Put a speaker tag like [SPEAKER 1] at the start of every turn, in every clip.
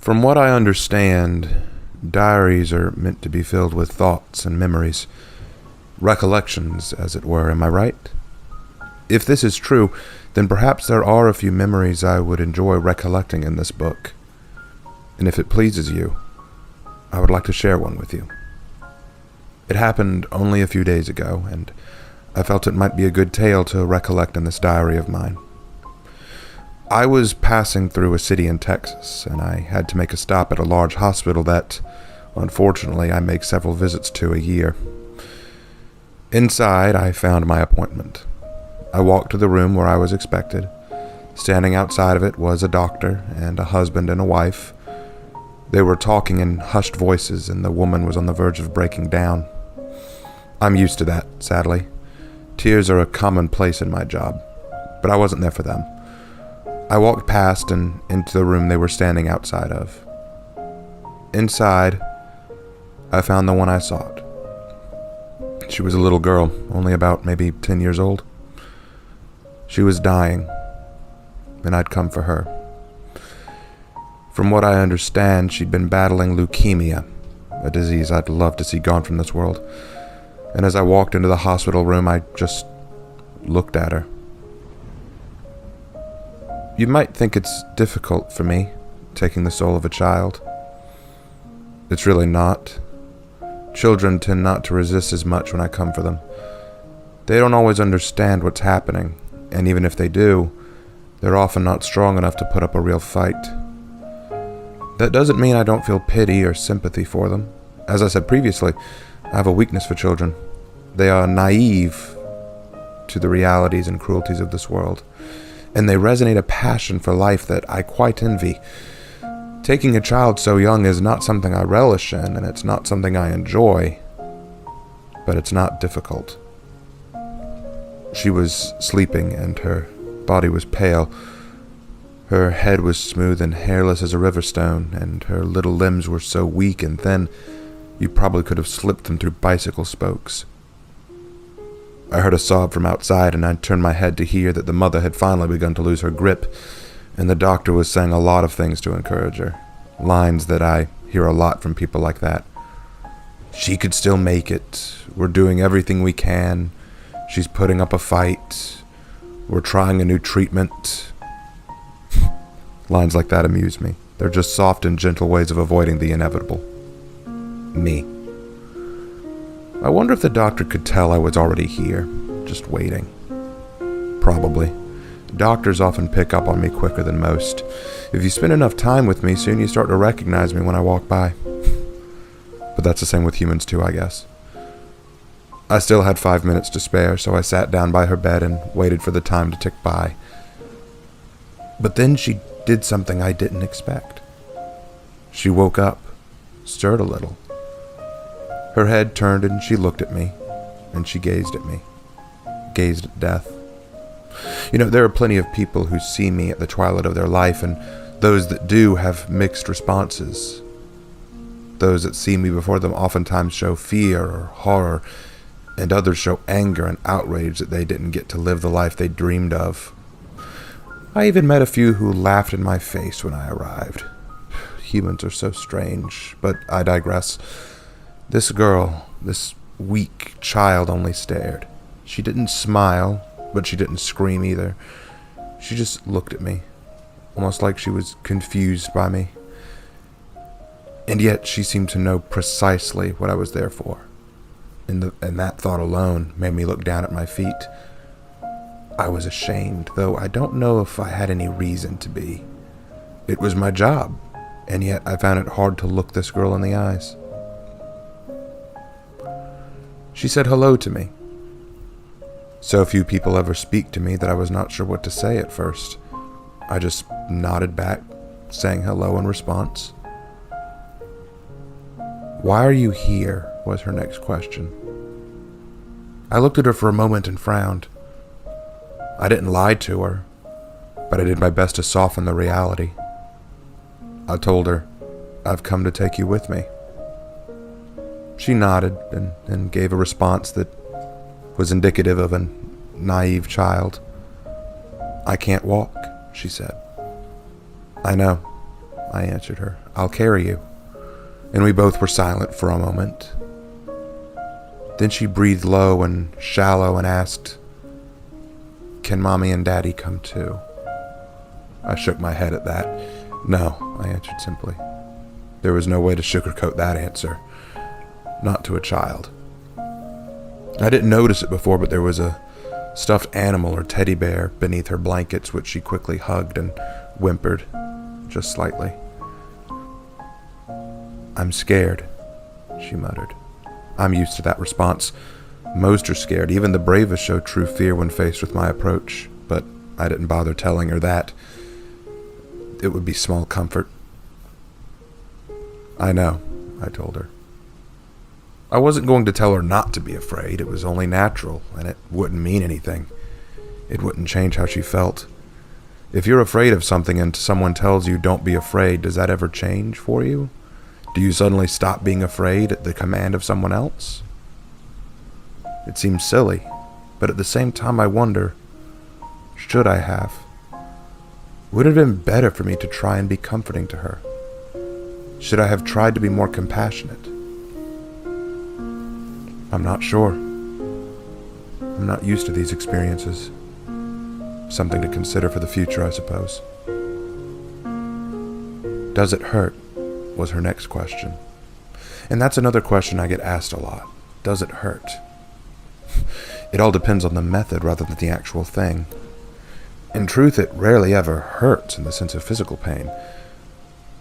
[SPEAKER 1] From what I understand, diaries are meant to be filled with thoughts and memories. Recollections, as it were, am I right? If this is true, then perhaps there are a few memories I would enjoy recollecting in this book. And if it pleases you, I would like to share one with you. It happened only a few days ago, and I felt it might be a good tale to recollect in this diary of mine. I was passing through a city in Texas, and I had to make a stop at a large hospital that, unfortunately, I make several visits to a year. Inside, I found my appointment. I walked to the room where I was expected. Standing outside of it was a doctor and a husband and a wife. They were talking in hushed voices, and the woman was on the verge of breaking down. I'm used to that, sadly. Tears are a commonplace in my job, but I wasn't there for them. I walked past and into the room they were standing outside of. Inside, I found the one I sought. She was a little girl, only about maybe 10 years old. She was dying, and I'd come for her. From what I understand, she'd been battling leukemia, a disease I'd love to see gone from this world. And as I walked into the hospital room, I just looked at her. You might think it's difficult for me, taking the soul of a child. It's really not. Children tend not to resist as much when I come for them. They don't always understand what's happening, and even if they do, they're often not strong enough to put up a real fight. That doesn't mean I don't feel pity or sympathy for them. As I said previously, I have a weakness for children. They are naive to the realities and cruelties of this world, and they resonate a passion for life that I quite envy. Taking a child so young is not something I relish in, and it's not something I enjoy, but it's not difficult. She was sleeping, and her body was pale. Her head was smooth and hairless as a river stone, and her little limbs were so weak and thin, you probably could have slipped them through bicycle spokes. I heard a sob from outside, and I turned my head to hear that the mother had finally begun to lose her grip, and the doctor was saying a lot of things to encourage her. Lines that I hear a lot from people like that. She could still make it. We're doing everything we can. She's putting up a fight. We're trying a new treatment. Lines like that amuse me. They're just soft and gentle ways of avoiding the inevitable. Me. I wonder if the doctor could tell I was already here, just waiting. Probably. Doctors often pick up on me quicker than most. If you spend enough time with me, soon you start to recognize me when I walk by. But that's the same with humans too, I guess. I still had 5 minutes to spare, so I sat down by her bed and waited for the time to tick by. But then she did something I didn't expect. She woke up, stirred a little. Her head turned and she looked at me, and she gazed at me, gazed at death. You know, there are plenty of people who see me at the twilight of their life, and those that do have mixed responses. Those that see me before them oftentimes show fear or horror, and others show anger and outrage that they didn't get to live the life they dreamed of. I even met a few who laughed in my face when I arrived. Humans are so strange, but I digress. This girl, this weak child, only stared. She didn't smile, but she didn't scream either. She just looked at me, almost like she was confused by me. And yet she seemed to know precisely what I was there for. And that thought alone made me look down at my feet. I was ashamed, though I don't know if I had any reason to be. It was my job, and yet I found it hard to look this girl in the eyes. She said hello to me. So few people ever speak to me that I was not sure what to say at first. I just nodded back, saying hello in response. "Why are you here?" was her next question. I looked at her for a moment and frowned. I didn't lie to her, but I did my best to soften the reality. I told her, "I've come to take you with me." She nodded and gave a response that was indicative of a naive child. "I can't walk," she said. "I know. I answered her. "I'll carry you." And we both were silent for a moment. Then she breathed low and shallow and asked, "Can Mommy and Daddy come too?" I shook my head at that. "No," I answered simply. There was no way to sugarcoat that answer. Not to a child. I didn't notice it before, but there was a stuffed animal or teddy bear beneath her blankets, which she quickly hugged and whimpered, just slightly. "I'm scared," she muttered. I'm used to that response. Most are scared. Even the bravest show true fear when faced with my approach, but I didn't bother telling her that. It would be small comfort. "I know," I told her. I wasn't going to tell her not to be afraid. It was only natural, and it wouldn't mean anything. It wouldn't change how she felt. If you're afraid of something and someone tells you don't be afraid, does that ever change for you? Do you suddenly stop being afraid at the command of someone else? It seems silly, but at the same time I wonder, should I have? Would it have been better for me to try and be comforting to her? Should I have tried to be more compassionate? I'm not sure. I'm not used to these experiences. Something to consider for the future, I suppose. "Does it hurt?" was her next question. And that's another question I get asked a lot. Does it hurt? It all depends on the method rather than the actual thing. In truth, it rarely ever hurts in the sense of physical pain.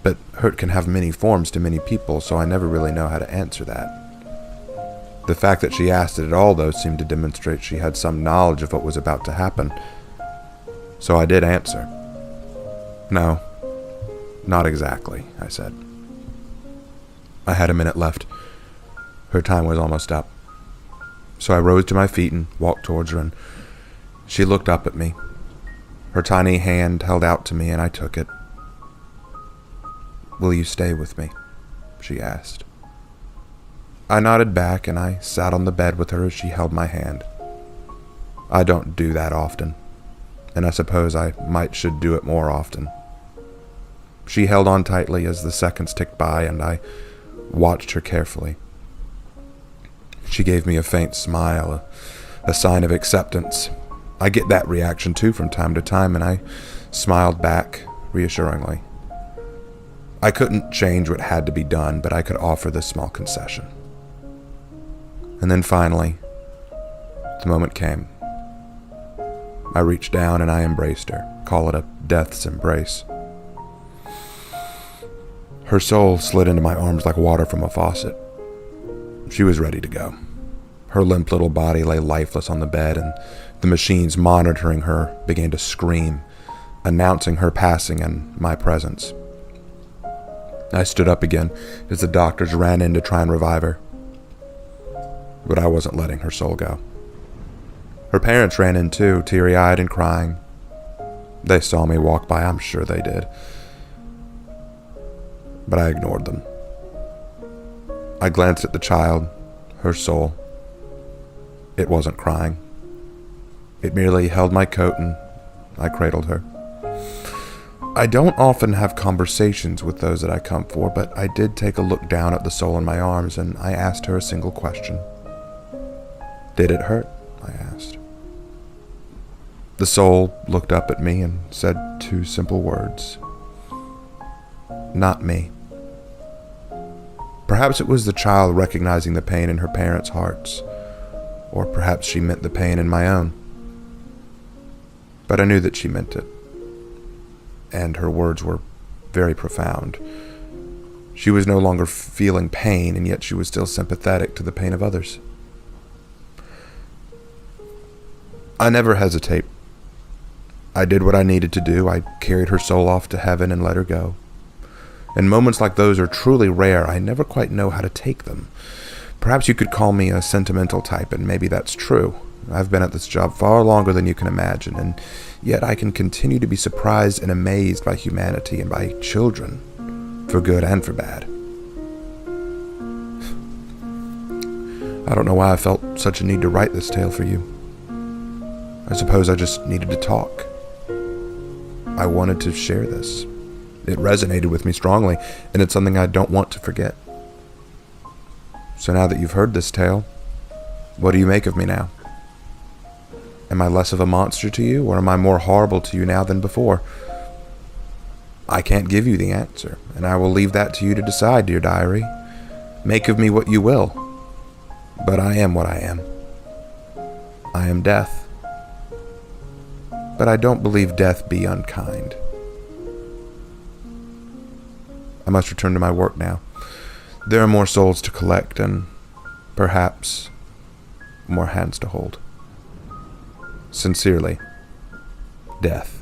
[SPEAKER 1] But hurt can have many forms to many people, so I never really know how to answer that. The fact that she asked it at all, though, seemed to demonstrate she had some knowledge of what was about to happen. So I did answer. "No, not exactly," I said. I had a minute left. Her time was almost up. So I rose to my feet and walked towards her, and she looked up at me. Her tiny hand held out to me, and I took it. "Will you stay with me?" she asked. I nodded back, and I sat on the bed with her as she held my hand. I don't do that often, and I suppose I should do it more often. She held on tightly as the seconds ticked by, and I watched her carefully. She gave me a faint smile, a sign of acceptance. I get that reaction too from time to time, and I smiled back reassuringly. I couldn't change what had to be done, but I could offer this small concession. And then finally, the moment came. I reached down and I embraced her. Call it a death's embrace. Her soul slid into my arms like water from a faucet. She was ready to go. Her limp little body lay lifeless on the bed, and the machines monitoring her began to scream, announcing her passing and my presence. I stood up again as the doctors ran in to try and revive her. But I wasn't letting her soul go. Her parents ran in too, teary-eyed and crying. They saw me walk by, I'm sure they did. But I ignored them. I glanced at the child, her soul. It wasn't crying. It merely held my coat and I cradled her. I don't often have conversations with those that I come for, but I did take a look down at the soul in my arms and I asked her a single question. "Did it hurt?" I asked. The soul looked up at me and said two simple words. "Not me." Perhaps it was the child recognizing the pain in her parents' hearts, or perhaps she meant the pain in my own. But I knew that she meant it, and her words were very profound. She was no longer feeling pain, and yet she was still sympathetic to the pain of others. I never hesitate. I did what I needed to do. I carried her soul off to heaven and let her go. And moments like those are truly rare. I never quite know how to take them. Perhaps you could call me a sentimental type, and maybe that's true. I've been at this job far longer than you can imagine, and yet I can continue to be surprised and amazed by humanity and by children, for good and for bad. I don't know why I felt such a need to write this tale for you. I suppose I just needed to talk. I wanted to share this. It resonated with me strongly, and it's something I don't want to forget. So now that you've heard this tale, what do you make of me now? Am I less of a monster to you, or am I more horrible to you now than before? I can't give you the answer, and I will leave that to you to decide, dear diary. Make of me what you will, but I am what I am. I am death, but I don't believe death be unkind. I must return to my work now. There are more souls to collect, and perhaps more hands to hold. Sincerely, Death.